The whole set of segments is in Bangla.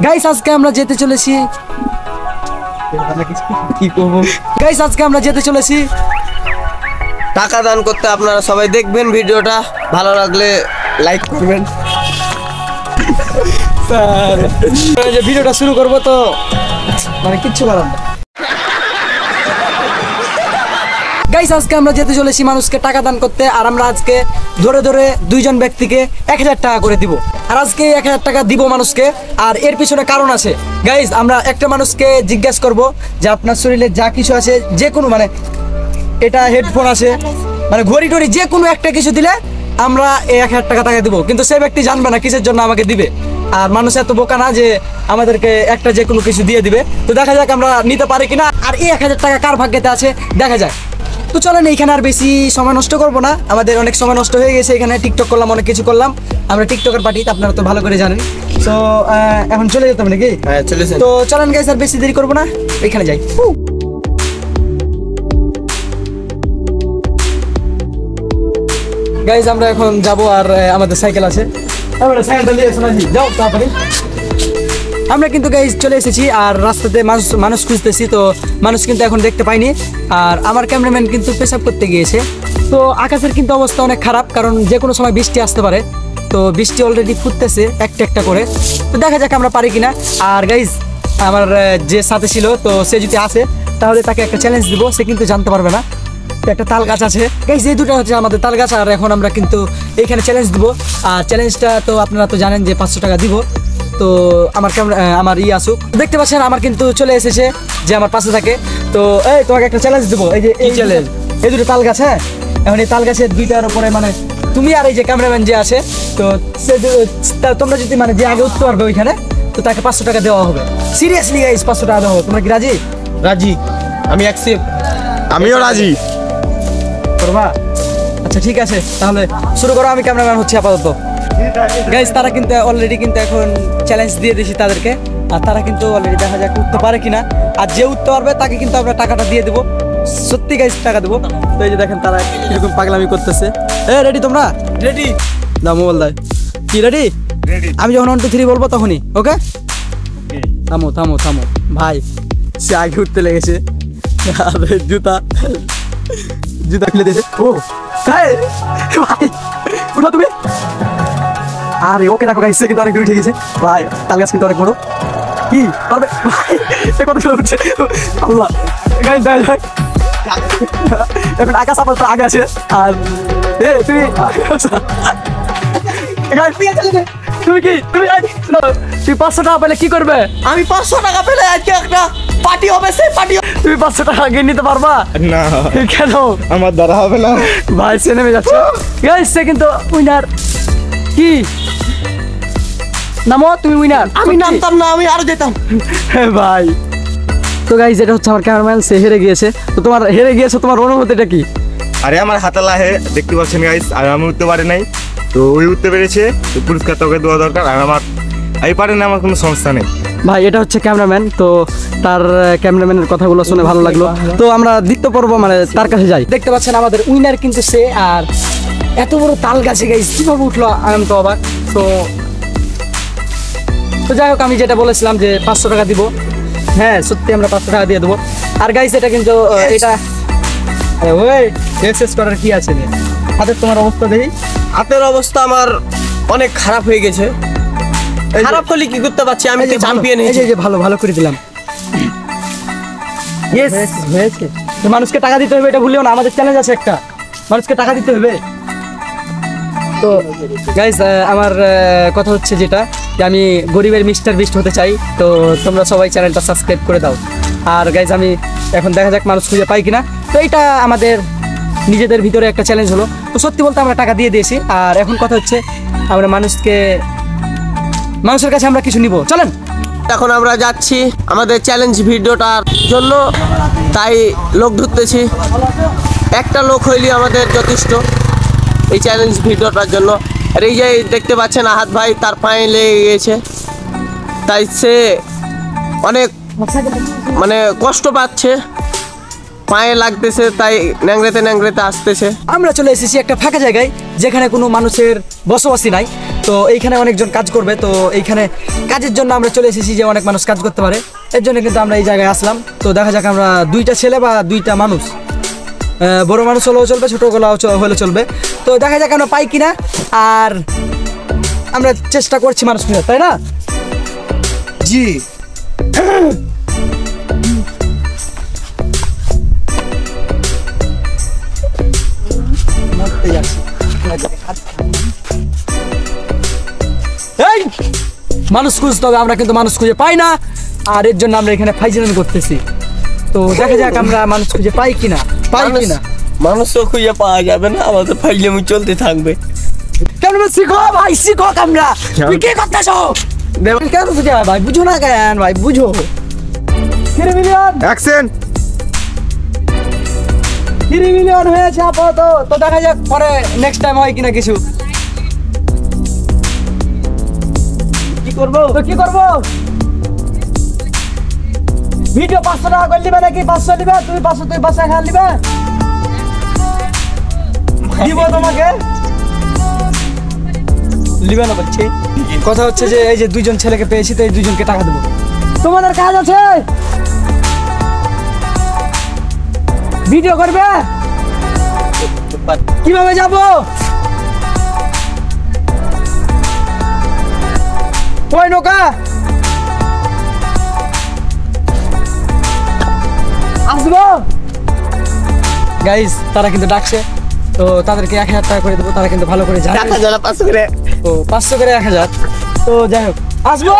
গাইস আজকে আমরা যেতে চলেছি গাইস আজকে আমরা যেতে চলেছি টাকা দান করতে। আপনারা সবাই দেখবেন ভিডিওটা, ভালো লাগলে লাইক করবেন। স্যার যে ভিডিওটা শুরু করব তো মানে কিচ্ছু বলার না। গাইস আজকে আমরা যেতে চলেছি মানুষকে টাকা দান করতে, আর আমরা আজকে ধরে ধরে দুইজন ব্যক্তিকে 1000 টাকা করে দিব। আর আজকে 1000 টাকা দিব মানুষকে, আর এর পিছনে কারণ আছে। গাইস আমরা একটা মানুষকে জিজ্ঞাসা করব যে আপনার শরীরে যা কিছু আছে, যে কোনো মানে এটা হেডফোন আছে, মানে ঘড়ি টড়ি যে কোনো একটা কিছু দিলে আমরা এই 1000 টাকা দিব। কিন্তু সেই ব্যক্তি জানবে না কিসের জন্য আমাকে দিবে, আর মানুষ এত বোকা না যে আমাদেরকে একটা যে কোনো কিছু দিয়ে দিবে। তো দেখা যাক আমরা নিতে পারি কিনা, আর এই 1000 টাকা কার ভাগ্যেতে আছে দেখা যাক। তো চলেন এইখানে আর বেশি সময় নষ্ট করবো না, আমাদের অনেক সময় নষ্ট হয়ে গেছে। এখানে টিকটক করলাম, অনেক কিছু করলাম, আমরা টিকটকের পার্টি, আপনারা তো ভালো করে জানেন। তো এখন চলে যেতে হবে নাকি? হ্যাঁ চলেছে। তো চলেন গাইস আর বেশি দেরি করবো না, এখানে যাই। গাইস আমরা এখন যাব, আর আমাদের সাইকেল আছে, আমরা সাইকেলটা নিয়ে এসে যাও তাড়াতাড়ি। আমরা কিন্তু গাইস চলে এসেছি, আর রাস্তাতে মানুষ খুঁজতেছি, তো মানুষ কিন্তু এখন দেখতে পাইনি। আর আমার ক্যামেরাম্যান কিন্তু পেশাব করতে গিয়েছে। তো আকাশের কিন্তু অবস্থা অনেক খারাপ, কারণ যে কোনো সময় বৃষ্টি আসতে পারে। তো বৃষ্টি অলরেডি ফুটতেছে একটা একটা করে, তো দেখা যাক আমরা পারি কিনা। আর গাইস আমার যে সাথে ছিল, তো সে যদি আসে তাহলে তাকে একটা চ্যালেঞ্জ দিব, সে কিন্তু জানতে পারবে না। একটা তাল গাছ আছে গাইস, এই দুটো হচ্ছে আমাদের তাল গাছ। আর এখন আমরা কিন্তু এইখানে চ্যালেঞ্জ দিব, আর চ্যালেঞ্জটা তো আপনারা তো জানেন যে 500 টাকা দিব। তো আমার আমার আসুক, দেখতে পাচ্ছেন আমার কিন্তু চলে এসেছে যে আমার পাশে থাকে। তো এই তোমাকে একটা চ্যালেঞ্জ দিব, এই যে এই চ্যালেঞ্জ, এই দুটো তাল গাছ। হ্যাঁ এখন এই তাল গাছের দুইটার উপরে মানে তুমি আর এই যে ক্যামেরাম্যান যে আছে, তো তোমরা যদি মানে যে আগে উঠতে পারবে ওইখানে, তো তাকে 500 টাকা দেওয়া হবে। সিরিয়াসলি গাইস 500 টাকা দেওয়া হবে। তোমরা কি রাজি? রাজি, আমি অ্যাকসেপ্ট। আমিও রাজি। করবা? আচ্ছা ঠিক আছে, তাহলে শুরু করো, আমি ক্যামেরাম্যান হচ্ছি আপাতত। গাইস তারা কিন্তু অলরেডি কিন্তু এখন চ্যালেঞ্জ দিয়ে দিয়েছি তাদেরকে, আর তারা কিন্তু অলরেডি দেখা যাক উঠতে পারে কিনা। আর যে উঠতে পারবে তাকে কিন্তু আমরা টাকাটা দিয়ে দেবো, সত্যি গাইস টাকা দেবো। তো এই যে দেখেন তারা কিরকম পাগলামি করতেছে। রেডি তোমরা? রেডি? না মোবাইল দেয় কি? রেডি? আমি যখন 1 2 3 বলবো তখনই ওকে। থামো থামো থামো ভাই, সে আগে উঠতে লেগেছে। আরে জুতা খুলে দিয়েছে। ও ভাই উঠো তুমি। আরে ওকে দেখো গাইস, কিন্তু অনেক দূরে ঠিক আছে ভাই, তাল গাছ কিন্তু অনেক বড়। কি পারবে ভাই? সে কত সুন্দর উঠছে আল্লাহ। গাইস ভাই এখন আকাশ আপাতত আগে আছে। আর তুমি তুমি কি তুমি 500 টাকা পেলে কি করবে? আমি 500 টাকা পেলে আজকে একটা পার্টি হবে, সেই পার্টি। তুমি 500 টাকা আগে নিতে পারবা না? কেন? আমার দ্বারা হবে না ভাই, সে নেমে যাচ্ছে গাইস, সে কিন্তু উইনার। কি নামো তুমি? উইনার। আমি নামতাম না, আমি আরো যেতাম ভাই। তো গাইস এটা হচ্ছে আমার ক্যামেরাম্যান, সে হেরে গিয়েছে। তো তোমার হেরে গিয়েছে, তোমার অনুভূতিটা কি? আরে আমার হাতে লাহে দেখতে পাচ্ছেন গাইস, আর আমি উঠতে পারি নাই, তো ওই উঠতে পেরেছে, তো পুরস্কার তোকে দেওয়া দরকার। আর আমার এই পারে না, আমার কোনো সমস্যা নেই ভাই। এটা হচ্ছে ক্যামেরাম্যান, তো তার ক্যামেরাম্যানের কথাগুলো শুনে ভালো লাগলো। তো আমরা দ্বিতীয় পর্ব মানে তার কাছে যাই। দেখতে পাচ্ছেন আমাদের উইনার কিন্তু সে, আর এত বড় তাল গাছে গাইস কিভাবে উঠলো আমি তো অবাক। তো যাই হোক, আমি যেটা বলেছিলাম যে 500 টাকা দিব, হ্যাঁ সত্যি আমরা 500 টাকা দিয়ে দেবো। আর গাইস এটা কিন্তু এটা এক্সেস করার কি আছে? হাতের তোমার অবস্থা দেখি। হাতের অবস্থা আমার অনেক খারাপ হয়ে গেছে। খারাপ হলে কি করতে পারছি? আমি তো চ্যাম্পিয়ন হয়েছি। এই যে ভালো ভালো করে দিলাম। ইয়েস হয়েছে। তো মানুষকে টাকা দিতে হবে, এটা ভুলিও না, আমাদের চ্যালেঞ্জ আছে একটা, মানুষকে টাকা দিতে হবে। তো গাইস আমার কথা হচ্ছে যেটা, যে আমি গরিবের মিস্টার বিস্ট হতে চাই। তো তোমরা সবাই চ্যানেলটা সাবস্ক্রাইব করে দাও। আর গাইস আমি এখন দেখা যাক মানুষ খুঁজে পাই কিনা। তো এটা আমাদের নিজেদের ভিতরে একটা চ্যালেঞ্জ হলো। তো সত্যি বলতে আমরা টাকা দিয়ে দিয়েছি, আর এখন কথা হচ্ছে আমরা মানুষের কাছে আমরা কিছু নিব। চলেন এখন আমরা যাচ্ছি আমাদের চ্যালেঞ্জ ভিডিওটার জন্য, তাই লোক ঢুকতেছি। একটা লোক হইলে আমাদের যথেষ্ট এই চ্যালেঞ্জ ভিডিওটার জন্য। আর এই যে দেখতে পাচ্ছেন আহাত ভাই, তার পায়ে লেগে গিয়েছে, তাই সে অনেক মানে কষ্ট পাচ্ছে, পায়ে লাগতেছে, তাই ন্যাংড়েতে আসতেছে। আমরা চলে এসেছি একটা ফাঁকা জায়গায়, যেখানে কোনো মানুষের বসবাসী নাই। তো এইখানে অনেকজন কাজ করবে, তো এইখানে কাজের জন্য আমরা চলে এসেছি যে অনেক মানুষ কাজ করতে পারে, এর জন্য কিন্তু আমরা এই জায়গায় আসলাম। তো দেখা যাক আমরা 2টা ছেলে বা 2টা মানুষ, বড় মানুষ হলেও চলবে, ছোটো হলে চলবে। তো দেখা যাক আমরা পাই কিনা, আর আমরা চেষ্টা করছি মানুষ খুঁজে, তাই না? জি এই মানুষ খুঁজতে হবে, আমরা কিন্তু মানুষ খুঁজে পাই না, আর এর জন্য আমরা এখানে ফাইজলামি করতেছি। তো দেখা যাক আমরা মানুষ খুঁজে পাই কিনা। মানুষ তো খুঁজে পাওয়া যাবে না, আমাদের ফাইজলামি চলতে থাকবে। কেন শিখো ভাই, শিখো আমরা, তুই কি করতেছো? কেন বুঝে ভাই, বুঝো না কেন ভাই, বুঝো। অ্যাকশন। 3 মিলিয়ন হয়েছে আপাতত, তো দেখা যাক পরে নেক্সট টাইম হয় কিনা কিছু। কি করবো তো কি করবো? ভিডিও 500 টাকা করে দিবে নাকি? 500 দিবে, তুমি 500, তুই 500 খান দিবে, দিব তোমাকে, লিবে না বলছি। কথা হচ্ছে যে এই যে 2জন ছেলেকে পেয়েছি, তো এই 2জনকে টাকা দেবো। তোমাদের কাজ আছে, ভিডিও করবে, কিভাবে যাব? ওই নৌকা আসবো। গাইস তারা কিন্তু ডাকছে, তো তাদেরকে 1000 টাকা করে দেবো, তারা কিন্তু ভালো করে জানে। 500 করে, ও 500 করে 1000। তো যাই হোক আসবো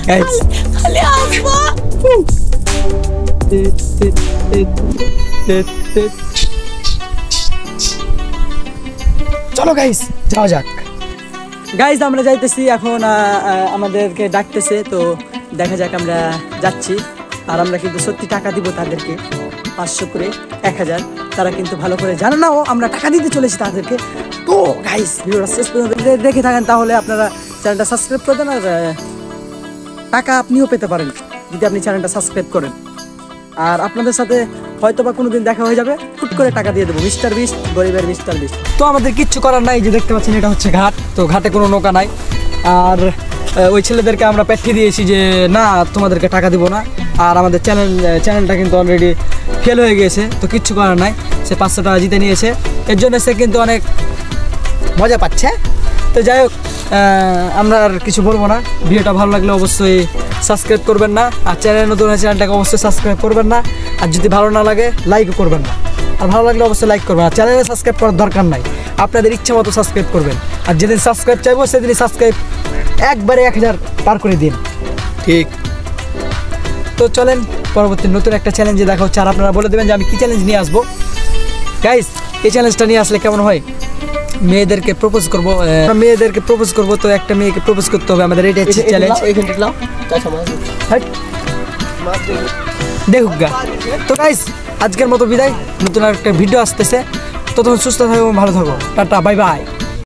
গাইস, খালি আসবো। চলো গাইস যাওয়া যাক। গাইস আমরা যাইতেছি এখন, আমাদেরকে ডাকতেছে, তো দেখা যাক আমরা যাচ্ছি। আর আমরা কিন্তু সত্যি টাকা দিব তাদেরকে, 500 করে 1000। তারা কিন্তু ভালো করে জানে না ও আমরা টাকা দিতে চলেছি তাদেরকে। তো গাইস ভিডিওটা শেষ পর্যন্ত দেখে থাকেন, তাহলে আপনারা চ্যানেলটা সাবস্ক্রাইব করে দেন, আর টাকা আপনিও পেতে পারেন যদি আপনি চ্যানেলটা সাবস্ক্রাইব করেন। আর আপনাদের সাথে হয়তো বা কোনোদিন দেখা হয়ে যাবে, হুট করে টাকা দিয়ে দেবো। মিস্টার বিস্ট, গরিবের মিস্টার বিস্ট। তো আমাদের কিচ্ছু করার নাই, যে দেখতে পাচ্ছেন এটা হচ্ছে ঘাট, তো ঘাটে কোনো নৌকা নাই। আর ওই ছেলেদেরকে আমরা পাঠিয়ে দিয়েছি যে না তোমাদেরকে টাকা দিব না, আর আমাদের চ্যানেলটা কিন্তু অলরেডি ফেল হয়ে গিয়েছে, তো কিচ্ছু করার নাই। সে 500 টাকা জিতে নিয়েছে, এর জন্য সে কিন্তু অনেক মজা পাচ্ছে। তো যাই হোক আমরা আর কিছু বলবো না। ভিডিওটা ভালো লাগলে অবশ্যই সাবস্ক্রাইব করবেন না, আর চ্যানেল নতুন হয়ে চ্যানেলটাকে অবশ্যই সাবস্ক্রাইব করবেন না, আর যদি ভালো না লাগে লাইকও করবেন না, আর ভালো লাগলে অবশ্যই লাইক করবেন। আর চ্যানেলে সাবস্ক্রাইব করার দরকার নাই, আপনাদের ইচ্ছা মতো সাবস্ক্রাইব করবেন, আর যেদিন সাবস্ক্রাইব চাইবো সেদিনই সাবস্ক্রাইব একবারে 1000 পার করে দিন। ঠিক। তো চলেন পরবর্তী নতুন একটা চ্যালেঞ্জে দেখা হচ্ছে, আর আপনারা বলে দেবেন যে আমি কি চ্যালেঞ্জ নিয়ে আসবো। গাইস এই চ্যালেঞ্জটা নিয়ে আসলে কেমন হয়? মেয়েদেরকে প্রপোজ করবো, তো একটা মেয়েকে প্রপোজ করতে হবে আমাদের, এটা হচ্ছে চ্যালেঞ্জ। দেখুক গা। তো গাইস আজকের মতো বিদায়, নতুন একটা ভিডিও আসতেছে, ততক্ষণ সুস্থ থাকো, ভালো থাকো, টাটা, বাই বাই।